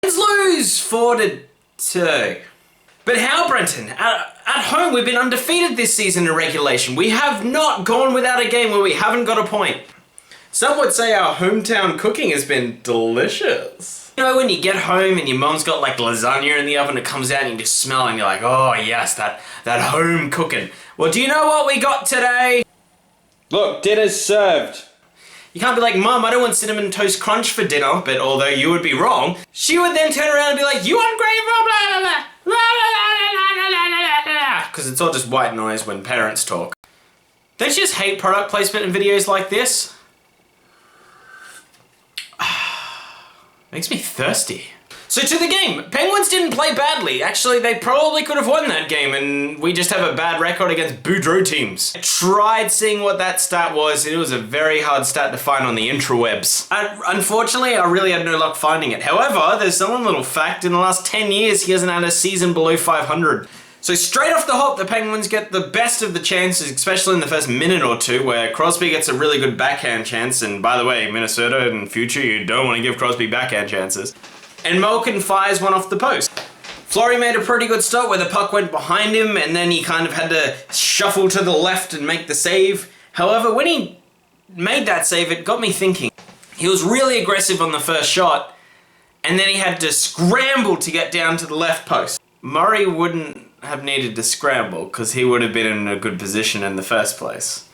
Let's lose 4-2. But how, Brenton? At home, we've been undefeated this season in regulation. We have not gone without a game where we haven't got a point. Some would say our hometown cooking has been delicious. You know, when you get home and your mom's got like lasagna in the oven, it comes out and you just smell it and you're like, oh yes, that home cooking. Well, do you know what we got today? Look, dinner's served. You can't be like, Mum, I don't want Cinnamon Toast Crunch for dinner, but although you would be wrong, she would then turn around and be like, you ungrateful, blah, blah, blah, blah, blah, blah, blah, blah, because it's all just white noise when parents talk. Don't you just hate product placement in videos like this? Makes me thirsty. So to the game, Penguins didn't play badly. Actually, they probably could have won that game and we just have a bad record against Boudreaux teams. I tried seeing what that stat was and it was a very hard stat to find on the intrawebs. Unfortunately, I really had no luck finding it. However, there's one little fact, in the last 10 years, he hasn't had a season below 500. So straight off the hop, the Penguins get the best of the chances, especially in the first minute or two, where Crosby gets a really good backhand chance. And by the way, Minnesota in future, you don't want to give Crosby backhand chances. And Malkin fires one off the post. Fleury made a pretty good stop where the puck went behind him and then he kind of had to shuffle to the left and make the save. However, when he made that save, it got me thinking. He was really aggressive on the first shot and then he had to scramble to get down to the left post. Murray wouldn't have needed to scramble because he would have been in a good position in the first place.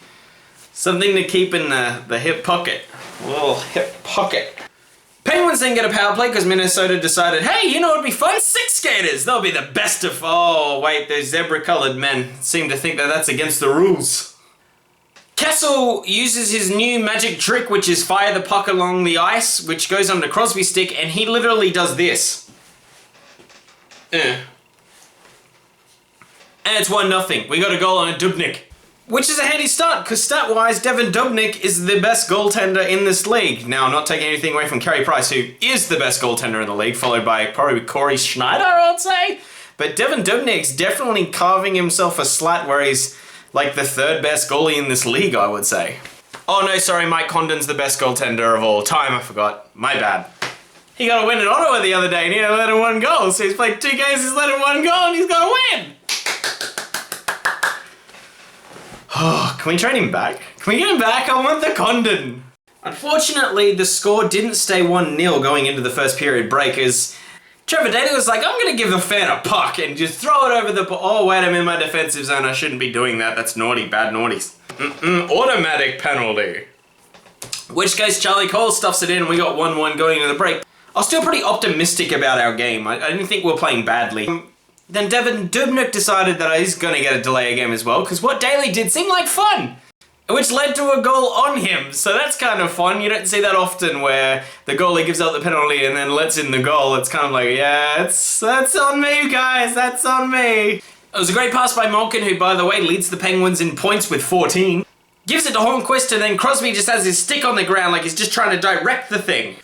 Something to keep in the hip pocket. A little hip pocket. Penguins then get a power play because Minnesota decided, hey, you know what'd be fun? 6 skaters! They'll be the best of... Oh, wait, those zebra-coloured men seem to think that that's against the rules. Kessel uses his new magic trick, which is fire the puck along the ice, which goes onto Crosby's stick, and he literally does this. And it's 1-0. We got a goal on a Dubnyk. Which is a handy start, because stat-wise, Devan Dubnyk is the best goaltender in this league. Now, I'm not taking anything away from Carey Price, who is the best goaltender in the league, followed by probably Corey Schneider, I'd say. But Devan Dubnyk's definitely carving himself a slat where he's like the 3rd best goalie in this league, I would say. Oh no, sorry, Mike Condon's the best goaltender of all time, I forgot. My bad. He got a win in Ottawa the other day and he only let in 1 goal, so he's played 2 games, he's let in 1 goal and he's got a win! Oh, can we trade him back? Can we get him back? I want the Condon! Unfortunately, the score didn't stay 1-0 going into the first period break as Trevor Daley was like, I'm gonna give a fan a puck and just throw it over the... Oh, wait, I'm in my defensive zone. I shouldn't be doing that. That's naughty. Bad naughties. Automatic penalty. Which case, Charlie Cole stuffs it in and we got 1-1 going into the break. I was still pretty optimistic about our game. I didn't think we were playing badly. Then Devan Dubnyk decided that he's going to get a delay game as well, because what Daley did seemed like fun, which led to a goal on him. So that's kind of fun. You don't see that often where the goalie gives out the penalty and then lets in the goal. It's kind of like, yeah, that's on me, guys. That's on me. It was a great pass by Malkin, who, by the way, leads the Penguins in points with 14. Gives it to Hornquist, and then Crosby just has his stick on the ground like he's just trying to direct the thing.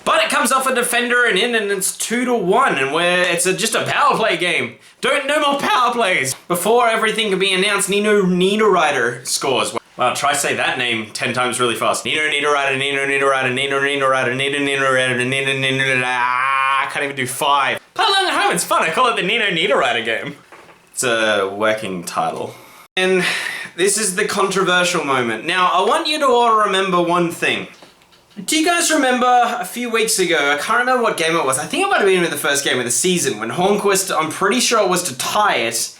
But it comes off a defender and in, and it's 2-1, and it's just a power play game. No more power plays. Before everything can be announced, Nino Niederreiter scores. Wow, try say that name 10 times really fast. Nino Niederreiter, Nino Niederreiter, Nino Niederreiter, Nino Niederreiter, Nino Niederreiter. I can't even do 5. Play along at home, it's fun. I call it the Nino Niederreiter game. It's a working title. And this is the controversial moment. Now, I want you to all remember one thing. Do you guys remember a few weeks ago, I can't remember what game it was, I think it might have been the first game of the season, when Hornquist, I'm pretty sure it was to tie it,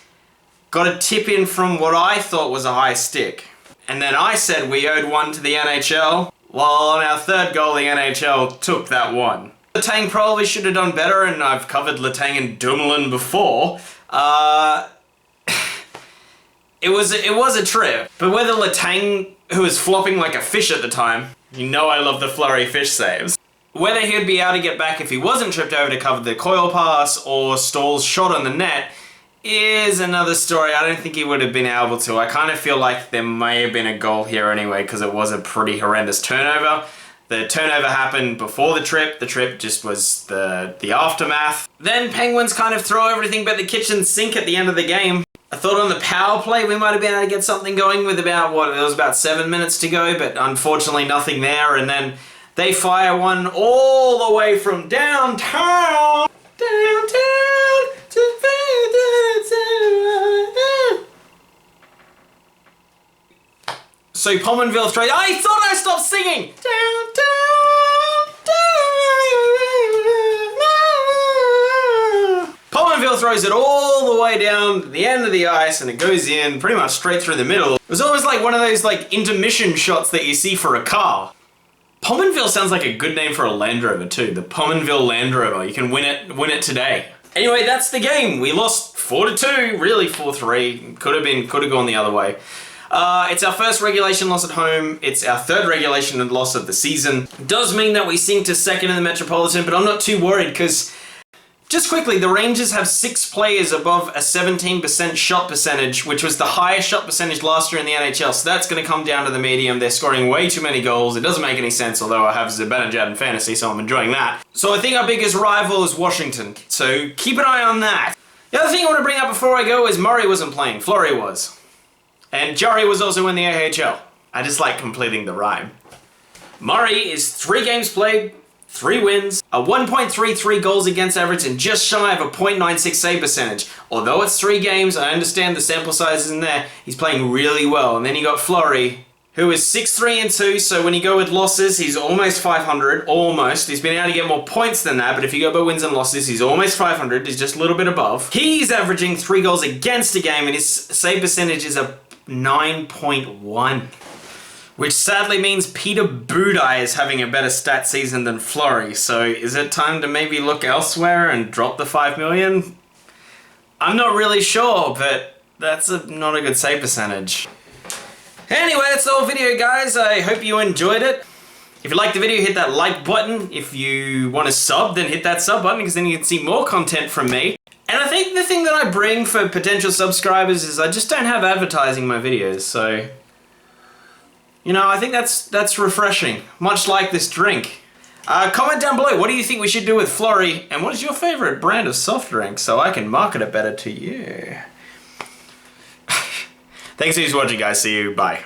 got a tip in from what I thought was a high stick. And then I said we owed 1 to the NHL, while on our 3rd goal the NHL took that 1. Letang probably should have done better, and I've covered Letang and Dumoulin before. It was a trip, but whether Letang, who was flopping like a fish at the time, you know I love the flurry fish saves. Whether he'd be able to get back if he wasn't tripped over to cover the coil pass or Stahl's shot on the net is another story. I don't think he would have been able to. I kind of feel like there may have been a goal here anyway because it was a pretty horrendous turnover. The turnover happened before the trip just was the aftermath. Then Penguins kind of throw everything but the kitchen sink at the end of the game. I thought on the power play we might have been able to get something going with about 7 minutes to go, but unfortunately nothing there. And then They fire one all the way from downtown. So Pominville throws. I thought I stopped singing. Pominville throws it all the way down to the end of the ice, and it goes in pretty much straight through the middle. It was almost like one of those like intermission shots that you see for a car. Pominville sounds like a good name for a Landrover too. The Pominville Landrover. You can win it today. Anyway, that's the game. We lost 4-2, really 4-3. Could have gone the other way. It's our first regulation loss at home. It's our third regulation loss of the season. Does mean that we sink to second in the Metropolitan, but I'm not too worried because, just quickly, the Rangers have 6 players above a 17% shot percentage, which was the highest shot percentage last year in the NHL. So that's going to come down to the medium. They're scoring way too many goals. It doesn't make any sense, although I have Zibanejad in fantasy, so I'm enjoying that. So I think our biggest rival is Washington. So keep an eye on that. The other thing I want to bring up before I go is Murray wasn't playing. Fleury was. And Jari was also in the AHL. I just like completing the rhyme. Murray is 3 games played, 3 wins, a 1.33 goals against average, and just shy of a .96 save percentage. Although it's 3 games, I understand the sample size isn't there. He's playing really well. And then you got Fleury, who is 6-3-2, so when you go with losses, he's almost 500, almost. He's been able to get more points than that, but if you go by wins and losses, he's almost 500, he's just a little bit above. He's averaging 3 goals against a game, and his save percentage is a 9.1. Which sadly means Peter Budaj is having a better stat season than Fleury, so is it time to maybe look elsewhere and drop the 5 million? I'm not really sure, but that's not a good save percentage. Anyway, that's the whole video, guys. I hope you enjoyed it. If you liked the video, hit that like button. If you want to sub, then hit that sub button, because then you can see more content from me. And I think the thing that I bring for potential subscribers is I just don't have advertising in my videos, so... You know, I think that's refreshing, much like this drink. Comment down below, what do you think we should do with Fleury, and what is your favorite brand of soft drink so I can market it better to you? Thanks for watching, guys. See you. Bye.